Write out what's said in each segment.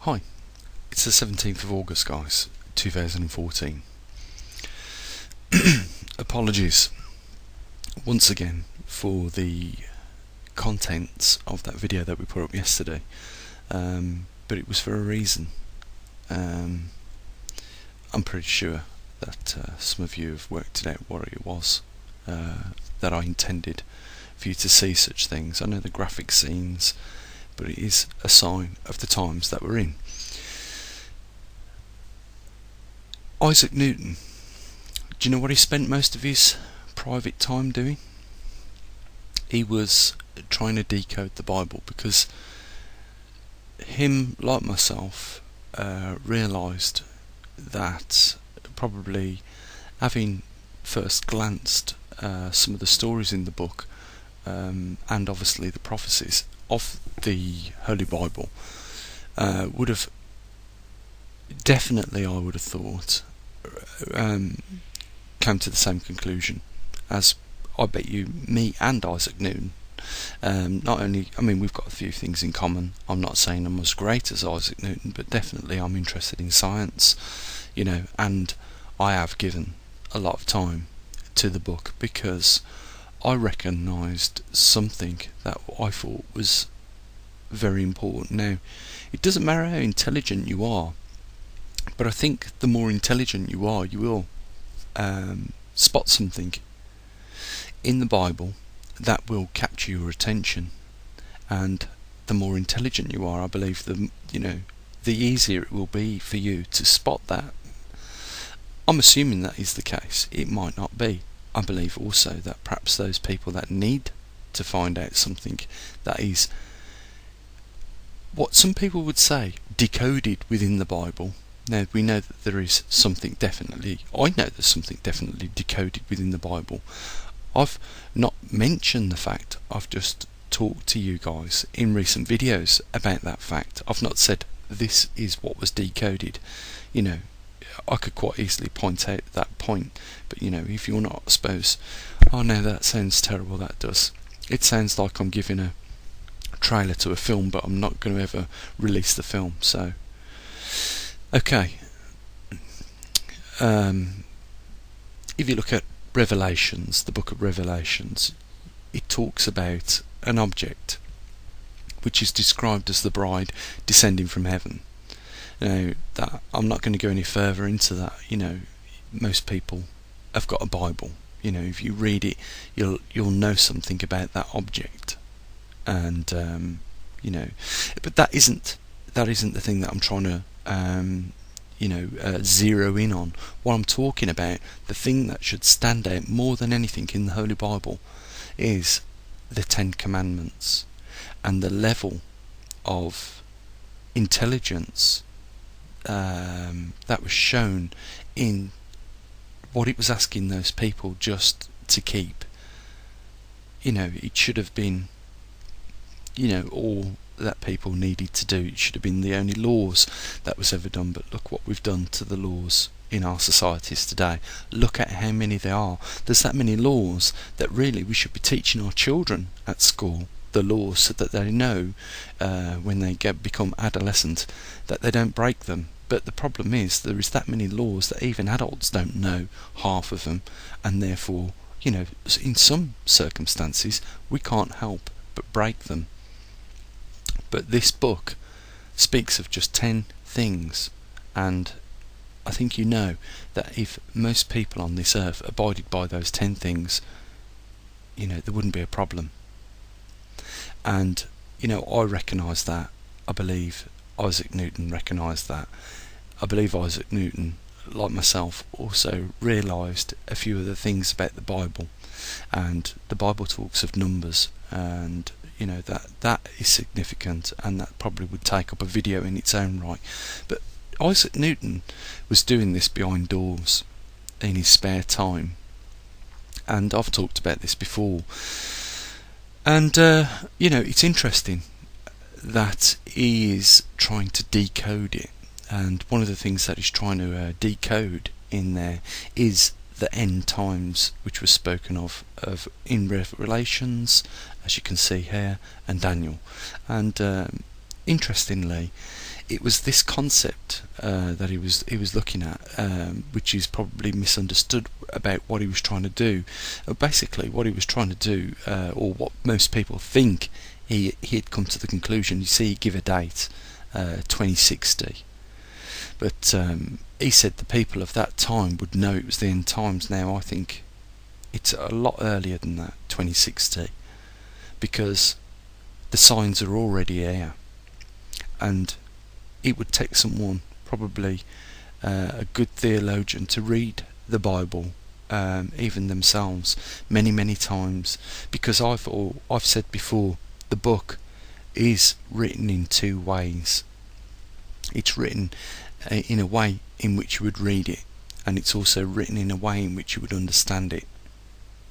Hi, it's the 17th of August, guys, 2014. Apologies once again for the contents of that video that we put up yesterday, but it was for a reason. I'm pretty sure that some of you have worked it out what it was that I intended for you to see such things. I know the graphic scenes, but it is a sign of the times that we're in. Isaac Newton, do you know what he spent most of his private time doing? He was trying to decode the Bible, because him, like myself, realised that probably having first glanced some of the stories in the book and obviously the prophecies of the Holy Bible would have definitely, I would have thought, came to the same conclusion as I bet you me and Isaac Newton. Not only, I mean, we've got a few things in common. I'm not saying I'm as great as Isaac Newton, but definitely I'm interested in science, and I have given a lot of time to the book because I recognised something that I thought was very important. Now, it doesn't matter how intelligent you are, but I think the more intelligent you are, you will spot something in the Bible that will capture your attention. And the more intelligent you are, I believe, the easier it will be for you to spot that. I'm assuming that is the case. It might not be. I believe also that perhaps those people that need to find out something that is what some people would say decoded within the Bible. Now, we know that there is something definitely, I know there's something definitely decoded within the Bible. I've not mentioned the fact, I've just talked to you guys in recent videos about that fact. I've not said this is what was decoded. I could quite easily point out that point, but if you're not, I suppose, oh no, that sounds terrible, that does. It sounds like I'm giving a trailer to a film, but I'm not going to ever release the film, so okay. If you look at Revelations, the book of Revelations, it talks about an object which is described as the bride descending from heaven. Now, that I'm not going to go any further into that. Most people have got a Bible. If you read it, you'll know something about that object, and but that isn't the thing that I'm trying to zero in on. What I'm talking about, the thing that should stand out more than anything in the Holy Bible, is the 10 Commandments and the level of intelligence that was shown in what it was asking those people just to keep. It should have been all that people needed to do. It should have been the only laws that was ever done, but look what we've done to the laws in our societies today. Look at how many there are. There's that many laws that really we should be teaching our children at school, the laws, so that they know when they become adolescent that they don't break them. But the problem is there is that many laws that even adults don't know half of them, and therefore in some circumstances we can't help but break them. But this book speaks of just 10 things, and I think that if most people on this earth abided by those 10 things, there wouldn't be a problem. And I recognise that. I believe Isaac Newton recognised that. I believe Isaac Newton, like myself, also realised a few of the things about the Bible, and the Bible talks of numbers, and that is significant, and that probably would take up a video in its own right. But Isaac Newton was doing this behind doors in his spare time, and I've talked about this before, and it's interesting that he is trying to decode it, and one of the things that he's trying to decode in there is the end times, which was spoken of in Revelations, as you can see here, and Daniel. And interestingly, it was this concept that he was looking at, which is probably misunderstood about what he was trying to do. Basically, what he was trying to do, or what most people think he had come to the conclusion. You see, he give a date, 2060, but he said the people of that time would know it was the end times. Now I think it's a lot earlier than that, 2060, because the signs are already here, and it would take someone, probably a good theologian, to read the Bible, even themselves, many times, because I've said before, the book is written in two ways. It's written in a way in which you would read it, and it's also written in a way in which you would understand it.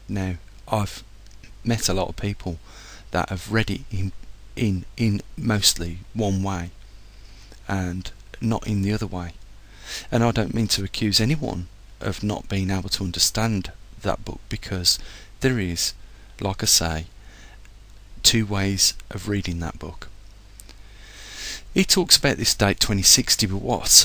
Now, I've met a lot of people that have read it in mostly one way and not in the other way. And I don't mean to accuse anyone of not being able to understand that book, because there is, like I say, two ways of reading that book. He talks about this date 2060, but what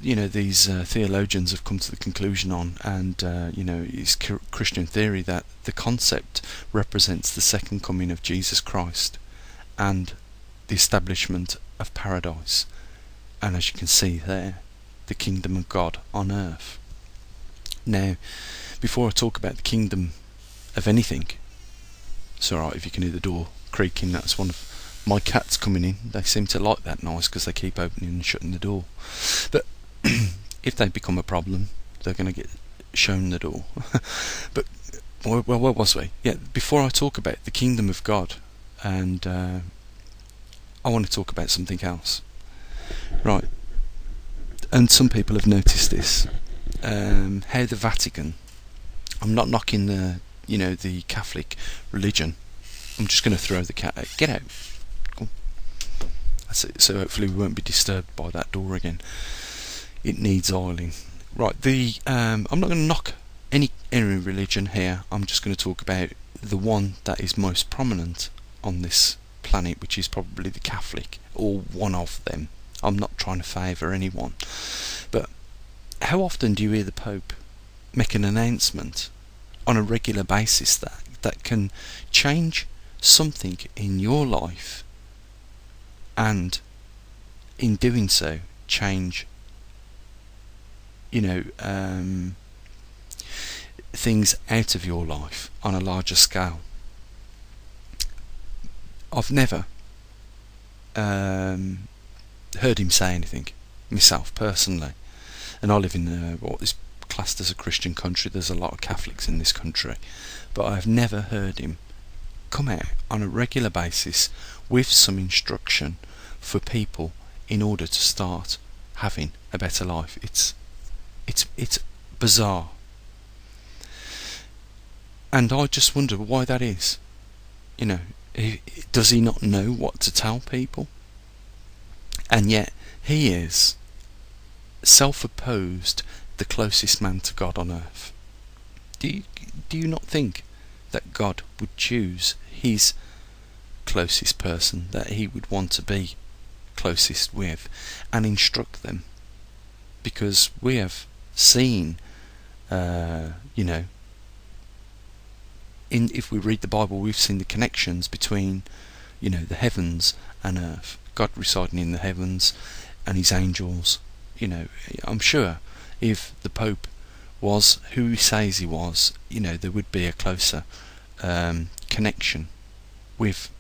these theologians have come to the conclusion on, and is Christian theory, that the concept represents the second coming of Jesus Christ and the establishment of paradise, and as you can see there, the kingdom of God on earth. Now, before I talk about the kingdom of anything, it's alright if you can hear the door creaking. That's one of my cats coming in. They seem to like that noise because they keep opening and shutting the door. But if they become a problem, they're going to get shown the door. But well, where was we? Yeah, before I talk about the kingdom of God, and I want to talk about something else. Right, and some people have noticed this, how the Vatican, I'm not knocking the Catholic religion, I'm just going to throw the cat out. Get out. Cool. That's it. So hopefully we won't be disturbed by that door again. It needs oiling. Right, I'm not going to knock any religion here. I'm just going to talk about the one that is most prominent on this planet, which is probably the Catholic, or one of them. I'm not trying to favour anyone, but how often do you hear the Pope make an announcement on a regular basis that can change something in your life, and in doing so change things out of your life on a larger scale? I've never heard him say anything myself personally, and I live in what is classed as a Christian country. There's a lot of Catholics in this country, but I've never heard him come out on a regular basis with some instruction for people in order to start having a better life. It's bizarre, and I just wonder why that is. Does he not know what to tell people? And yet he is self-opposed the closest man to God on earth. Do you not think that God would choose his closest person that he would want to be closest with and instruct them? Because we have seen, if we read the Bible, we've seen the connections between, the heavens and earth. God residing in the heavens and his angels. I'm sure if the Pope was who he says he was, there would be a closer connection with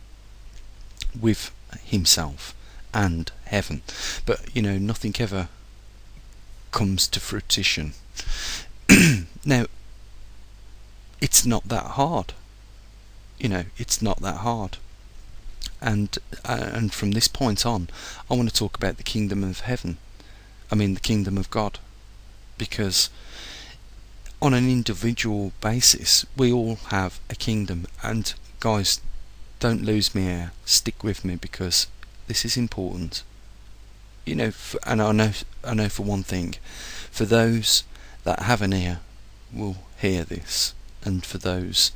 himself and heaven. But nothing ever comes to fruition. Now, it's not that hard. It's not that hard. And from this point on, I want to talk about the kingdom of heaven. The kingdom of God. Because on an individual basis, we all have a kingdom. And guys, don't lose me here. Stick with me, because this is important. And I know for one thing, for those that have an ear will hear this, and for those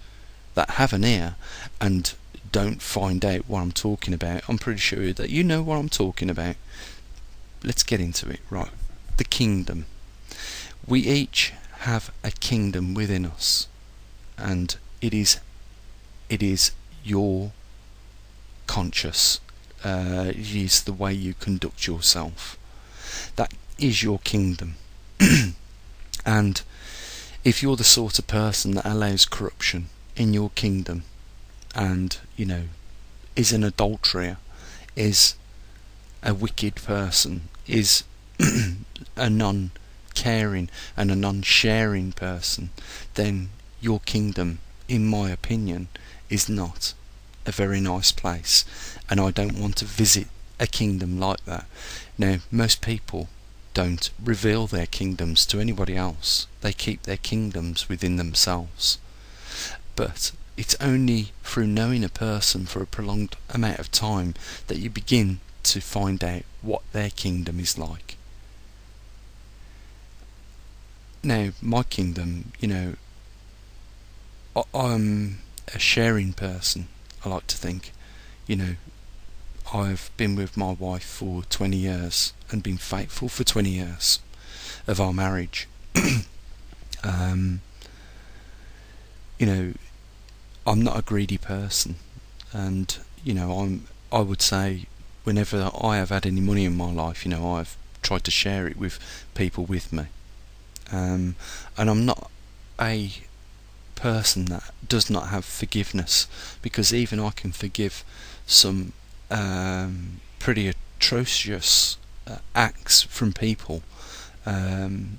that have an ear and don't find out what I'm talking about, I'm pretty sure that you know what I'm talking about. Let's get into it. Right, the kingdom. We each have a kingdom within us, and it is your conscious. It is the way you conduct yourself. That is your kingdom. And if you're the sort of person that allows corruption in your kingdom, and is an adulterer, is a wicked person, is a non-caring and a non-sharing person, then your kingdom, in my opinion, is not a very nice place, and I don't want to visit a kingdom like that. Now, most people don't reveal their kingdoms to anybody else. They keep their kingdoms within themselves. But it's only through knowing a person for a prolonged amount of time that you begin to find out what their kingdom is like. Now, my kingdom, I'm a sharing person, I like to think. I've been with my wife for 20 years and been faithful for 20 years of our marriage. I'm not a greedy person, and I would say whenever I have had any money in my life, I've tried to share it with people with me. And I'm not a person that does not have forgiveness, because even I can forgive some pretty atrocious acts from people, and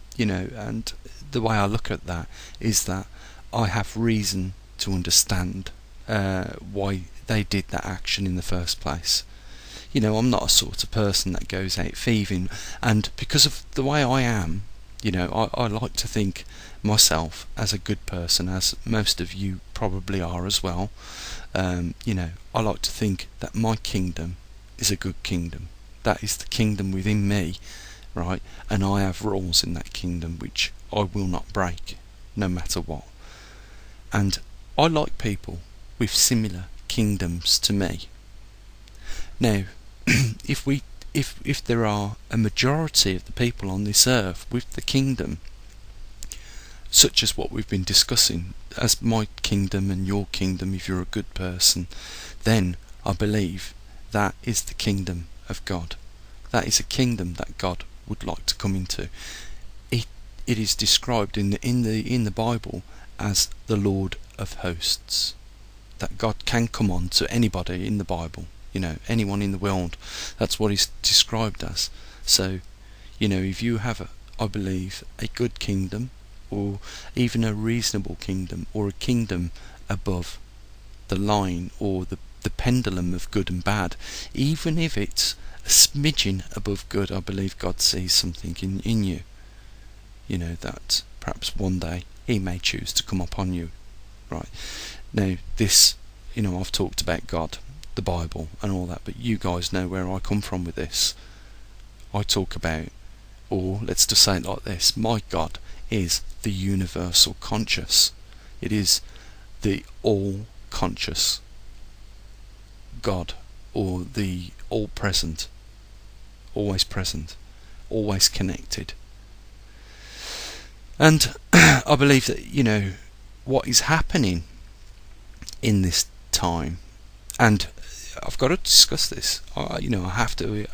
the way I look at that is that I have reason to understand why they did that action in the first place. I'm not a sort of person that goes out thieving, and because of the way I am, I like to think myself as a good person, as most of you probably are as well. I like to think that my kingdom is a good kingdom. That is the kingdom within me, right? And I have rules in that kingdom which I will not break, no matter what. And I like people with similar kingdoms to me. Now, if there are a majority of the people on this earth with the kingdom, such as what we've been discussing, as my kingdom and your kingdom, if you're a good person, then I believe that is the kingdom of God. That is a kingdom that God would like to come into. It is described in the Bible as the Lord of hosts. That God can come on to anybody in the Bible, anyone in the world. That's what he's described as. So, if you have I believe, a good kingdom, or even a reasonable kingdom, or a kingdom above the line, or the pendulum of good and bad, even if it's a smidgen above good, I believe God sees something in you, that perhaps one day he may choose to come upon you. Right, now this, I've talked about God, the Bible and all that, but you guys know where I come from with this. I talk about, or let's just say it like this, my God is the universal conscious. It is the all-conscious God, or the all-present, always present, always connected. And I believe that, what is happening in this time, and I've got to discuss this, I have to,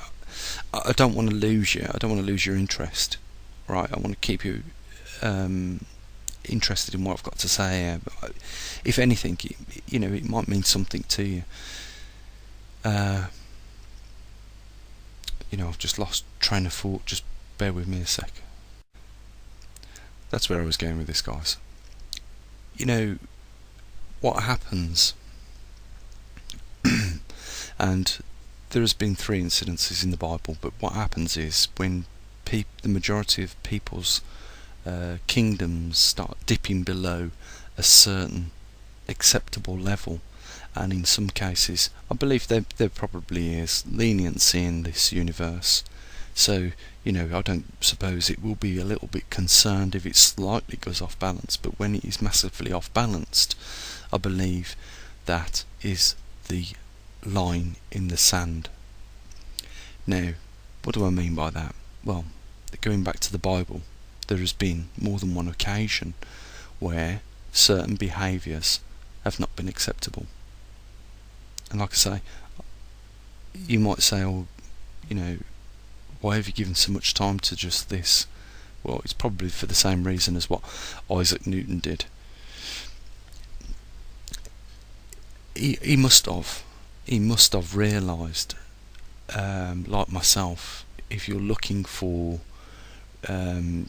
I don't want to lose you, I don't want to lose your interest, right? I want to keep you interested in what I've got to say. But if anything, it might mean something to you. I've just lost train of thought, just bear with me a sec. That's where I was going with this, guys. What happens, and there has been 3 incidences in the Bible, but what happens is when the majority of people's kingdoms start dipping below a certain acceptable level, and in some cases I believe there probably is leniency in this universe, so I don't suppose it will be a little bit concerned if it slightly goes off balance, but when it is massively off balanced, I believe that is the line in the sand. Now, what do I mean by that? Well, going back to the Bible, there has been more than one occasion where certain behaviours have not been acceptable. And like I say, you might say, oh, why have you given so much time to just this? Well, it's probably for the same reason as what Isaac Newton did. He must have realised, like myself, if you're looking for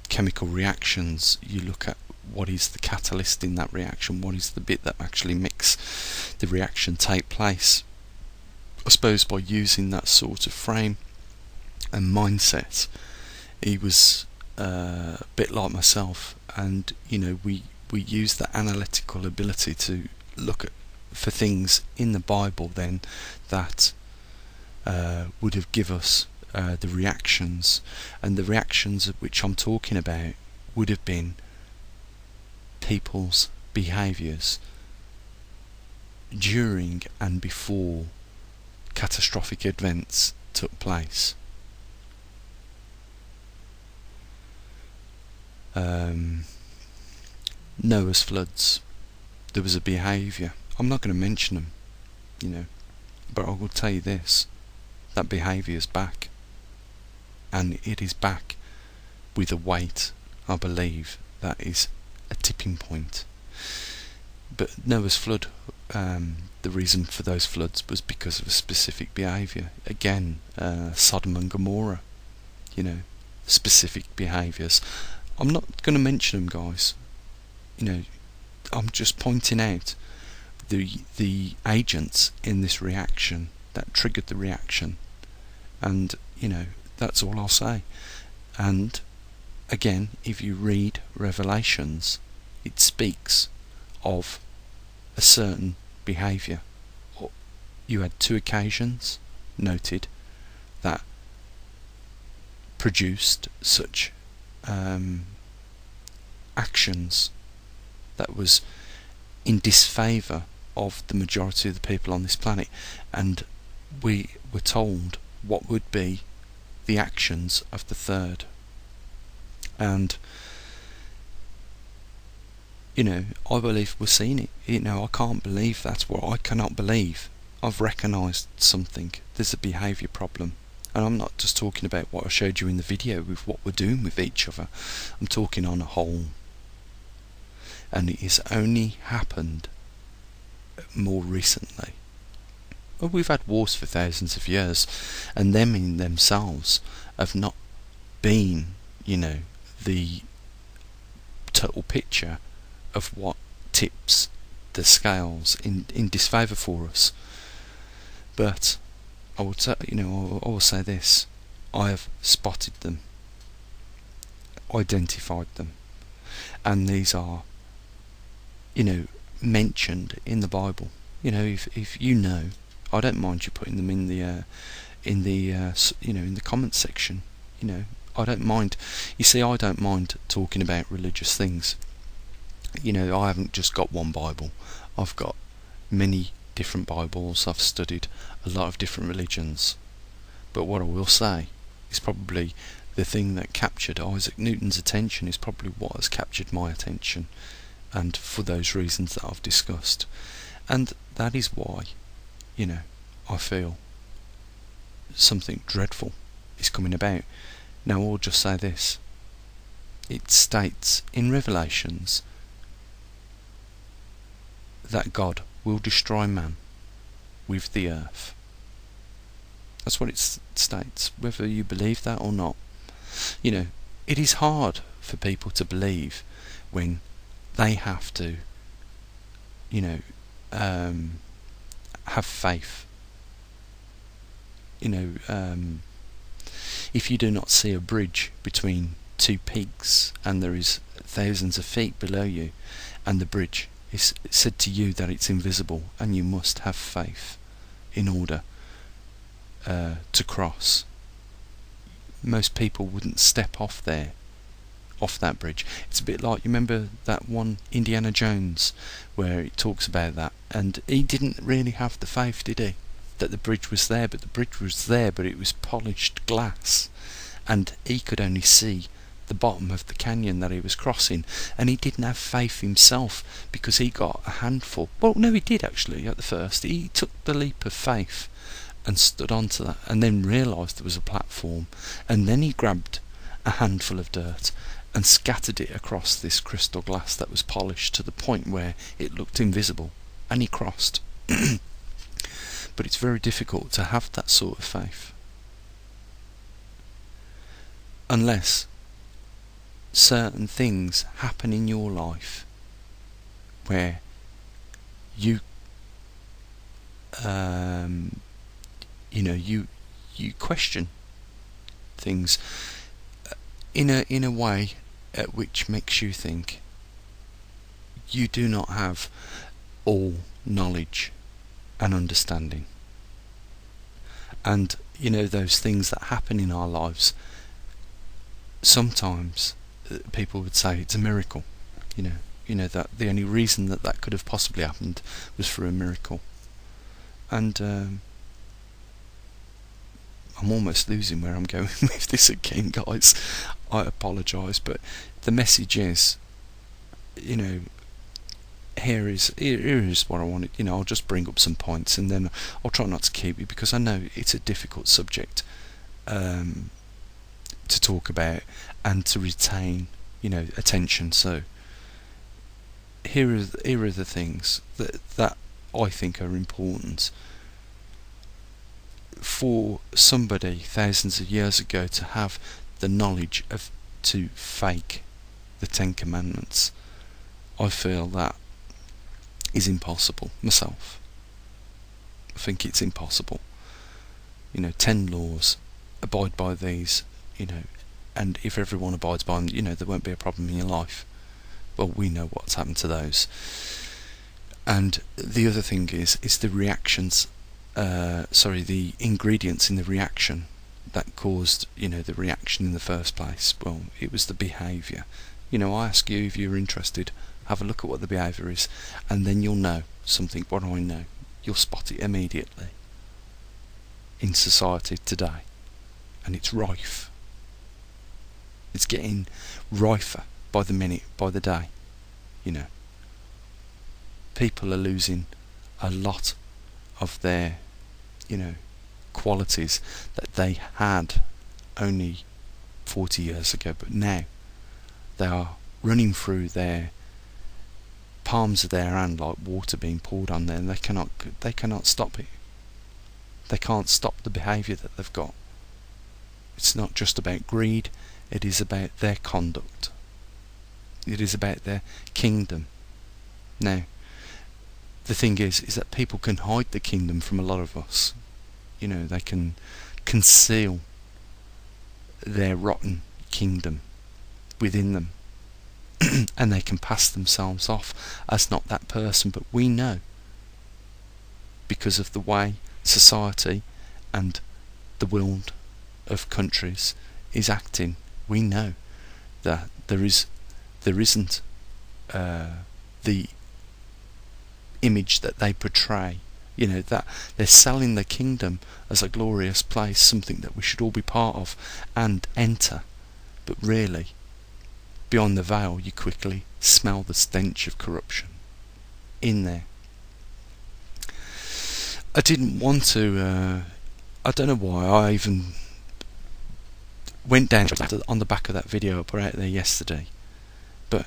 chemical reactions, you look at what is the catalyst in that reaction, what is the bit that actually makes the reaction take place. I suppose by using that sort of frame and mindset, he was a bit like myself, and we use that analytical ability to look for things in the Bible then that would have give us the reactions, and the reactions of which I'm talking about would have been people's behaviours during and before catastrophic events took place. Noah's floods, there was a behaviour. I'm not going to mention them, but I will tell you this, that behaviour is back, and it is back with a weight, I believe, that is a tipping point. But Noah's flood, the reason for those floods was because of a specific behaviour. Again, Sodom and Gomorrah, specific behaviours. I'm not going to mention them, guys. I'm just pointing out the agents in this reaction that triggered the reaction, and that's all I'll say. And again, if you read Revelations, it speaks of a certain behaviour. You had 2 occasions noted that produced such actions that was in disfavour of the majority of the people on this planet, and we were told what would be the actions of the third. And I believe we're seeing it. I can't believe that's what I cannot believe. I've recognised something. There's a behaviour problem, and I'm not just talking about what I showed you in the video with what we're doing with each other. I'm talking on a whole, and it has only happened more recently. Well, we've had wars for thousands of years, and them in themselves have not been, the total picture of what tips the scales in disfavour for us. But I will I will say this: I have spotted them, identified them, and these are, mentioned in the Bible. If I don't mind you putting them in the in the comments section. I don't mind. You see, I don't mind talking about religious things. I haven't just got one Bible. I've got many different Bibles. I've studied a lot of different religions. But what I will say is probably the thing that captured Isaac Newton's attention is probably what has captured my attention, and for those reasons that I've discussed. And that is why, I feel something dreadful is coming about. Now, I'll just say this. It states in Revelations that God will destroy man with the earth. That's what it states, whether you believe that or not. It is hard for people to believe when they have to, have faith. If you do not see a bridge between 2 peaks and there is thousands of feet below you, and the bridge is said to you that it's invisible, and you must have faith in order to cross, most people wouldn't step off that bridge. It's a bit like, you remember that one Indiana Jones where it talks about that And he didn't really have the faith, did he, that the bridge was there? But the bridge was there, but it was polished glass, and he could only see the bottom of the canyon that he was crossing, and he didn't have faith himself because he got a handful. Well, no, he did actually at the first. He took the leap of faith and stood onto that, and then realised there was a platform, and then he grabbed a handful of dirt and scattered it across this crystal glass that was polished to the point where it looked invisible, and he crossed. But it's very difficult to have that sort of faith unless certain things happen in your life where you you question things in a way at which makes you think you do not have all knowledge and understanding. And those things that happen in our lives, sometimes people would say it's a miracle. That the only reason that could have possibly happened was through a miracle. And I'm almost losing where I'm going with this again, guys. I apologise, but the message is, here is what I wanted. I'll just bring up some points, and then I'll try not to keep it, because I know it's a difficult subject to talk about and to retain, attention. So here are the things that I think are important for somebody thousands of years ago to have the knowledge of to fake the Ten Commandments. I feel that is impossible myself. I think it's impossible. 10 laws, abide by these, and if everyone abides by them, there won't be a problem in your life. Well, we know what's happened to those. And the other thing is the reactions, the ingredients in the reaction that caused, the reaction in the first place. Well, it was the behaviour. I ask you if you're interested, have a look at what the behaviour is, and then you'll know something. What I know, you'll spot it immediately in society today, and it's rife. It's getting rifer by the minute, by the day. People are losing a lot of their, qualities that they had only 40 years ago, but now they are running through their palms of their hand like water being poured on them, and they cannot stop it. They can't stop the behaviour that they've got. It's not just about greed, it is about their conduct. It is about their kingdom. Now, the thing is that people can hide the kingdom from a lot of us. They can conceal their rotten kingdom within them. And they can pass themselves off as not that person. But we know, because of the way society and the world of countries is acting, we know that there isn't the image that they portray. That they're selling the kingdom as a glorious place, something that we should all be part of and enter. But really, beyond the veil, you quickly smell the stench of corruption in there. I didn't want to, I don't know why I even went down on the back of that video I put out there yesterday. But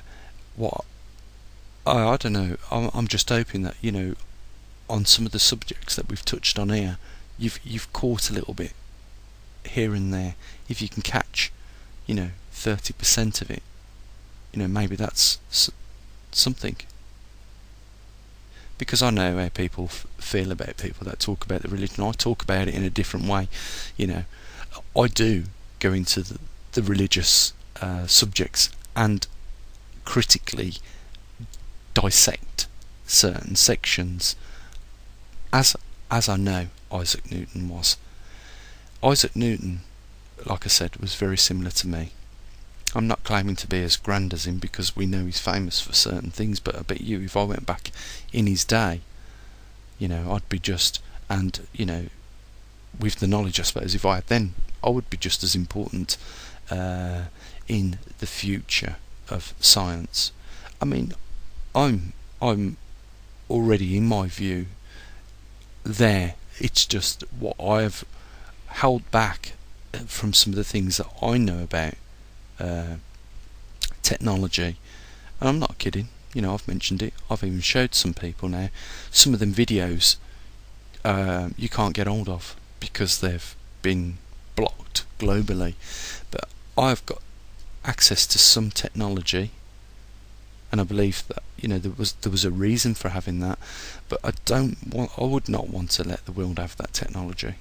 what, I don't know, I'm just hoping that, on some of the subjects that we've touched on here, you've caught a little bit here and there. If you can catch, 30% of it, maybe that's something. Because I know how people feel about people that talk about the religion. I talk about it in a different way. I do go into the religious subjects and critically dissect certain sections, as I know Isaac Newton was. Isaac Newton, like I said, was very similar to me. I'm not claiming to be as grand as him, because we know he's famous for certain things, but I bet you if I went back in his day, I'd be just, and with the knowledge, I suppose, if I had then, I would be just as important in the future of science. I mean, I'm already, in my view, there. It's just what I've held back from some of the things that I know about technology. And I'm not kidding. I've mentioned it. I've even showed some people now. Some of them videos you can't get hold of because they've been blocked globally. But I've got access to some technology, and I believe that there was a reason for having that. But I would not want to let the world have that technology.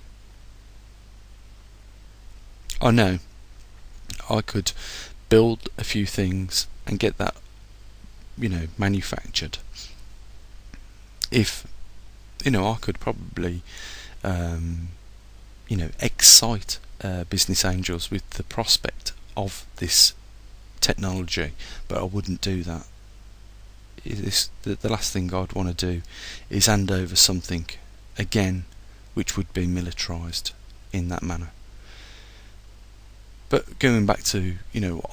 I know I could build a few things and get that manufactured. If I could probably excite business angels with the prospect of this technology, but I wouldn't do that. The last thing I'd want to do is hand over something again which would be militarised in that manner. But going back to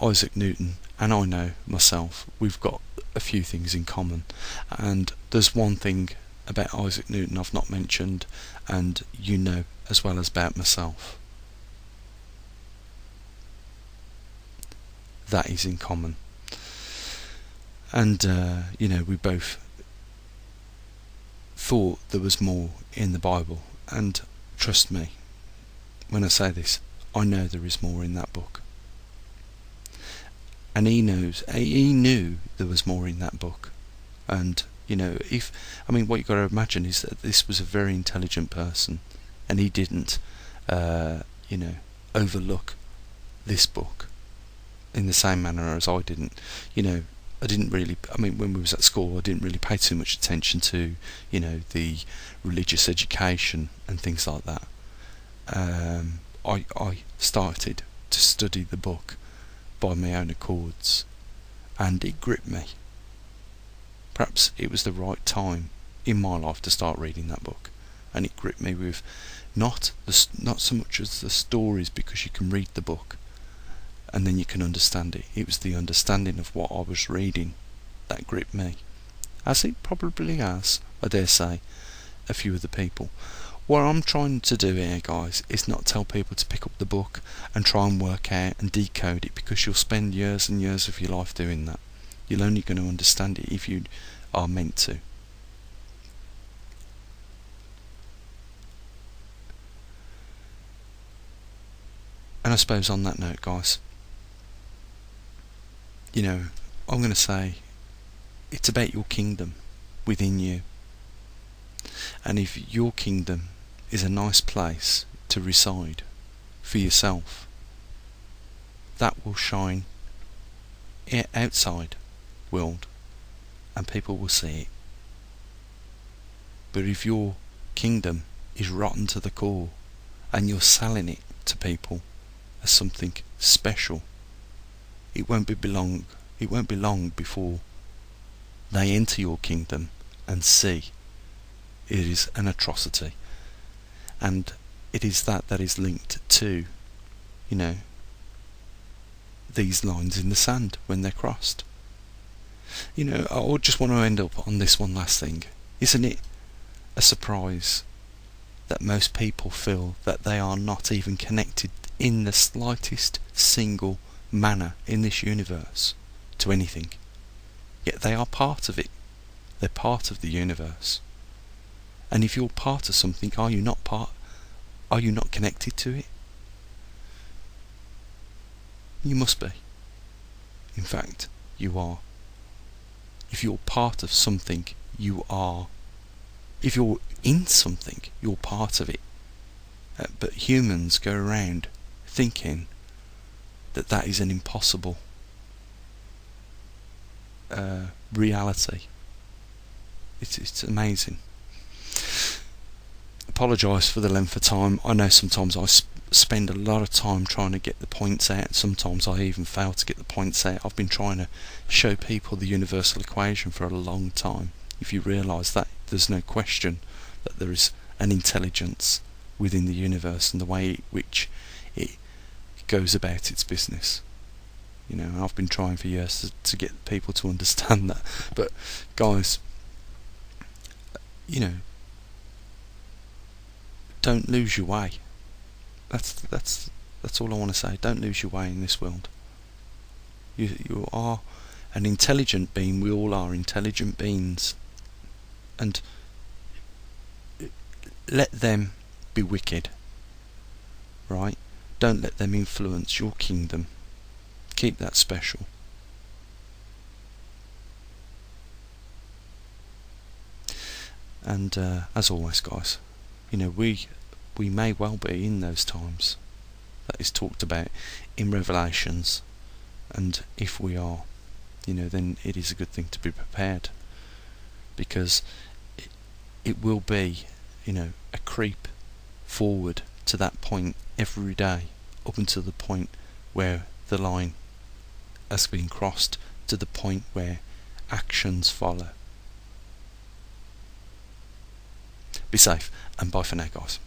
Isaac Newton, and I know myself, we've got a few things in common, and there's one thing about Isaac Newton I've not mentioned, and as well as about myself, that is in common. And we both thought there was more in the Bible, and trust me when I say this, I know there is more in that book. And he knew there was more in that book. And what you've got to imagine is that this was a very intelligent person, and he didn't overlook this book in the same manner as I didn't. I didn't really, when we was at school, I didn't really pay too much attention to the religious education and things like that. I started to study the book by my own accords, and it gripped me. Perhaps it was the right time in my life to start reading that book, and it gripped me with not so much as the stories, because you can read the book and then you can understand it. It was the understanding of what I was reading that gripped me, as it probably has, I dare say, a few of the people. What I'm trying to do here, guys, is not tell people to pick up the book and try and work out and decode it, because you'll spend years and years of your life doing that. You're only going to understand it if you are meant to. And I suppose on that note, guys, I'm going to say it's about your kingdom within you. And if your kingdom is a nice place to reside for yourself, that will shine outside world and people will see it. But if your kingdom is rotten to the core and you're selling it to people as something special, it won't be long before they enter your kingdom and see it is an atrocity. And it is that is linked to these lines in the sand when they're crossed. I just want to end up on this one last thing. Isn't it a surprise that most people feel that they are not even connected in the slightest single manner in this universe to anything? Yet they are part of it. They're part of the universe. And if you're part of something, are you not connected to it? You must be. In fact, you are. If you're part of something, you are. If you're in something, you're part of it. But humans go around thinking that is an impossible reality. It's amazing. Apologise for the length of time. I know sometimes I spend a lot of time trying to get the points out. Sometimes I even fail to get the points out. I've been trying to show people the universal equation for a long time. If you realise that, there's no question that there is an intelligence within the universe and the way which it goes about its business. You know, I've been trying for years to get people to understand that. But guys, you know, don't lose your way. That's all I want to say. Don't lose your way in this world. You are an intelligent being. We all are intelligent beings, and let them be wicked, right? Don't let them influence your kingdom. Keep that special. And as always, guys, you know, we may well be in those times that is talked about in Revelations, and if we are, you know, then it is a good thing to be prepared, because it will be, you know, a creep forward to that point every day, up until the point where the line has been crossed, to the point where actions follow. Be safe, and bye for now, guys.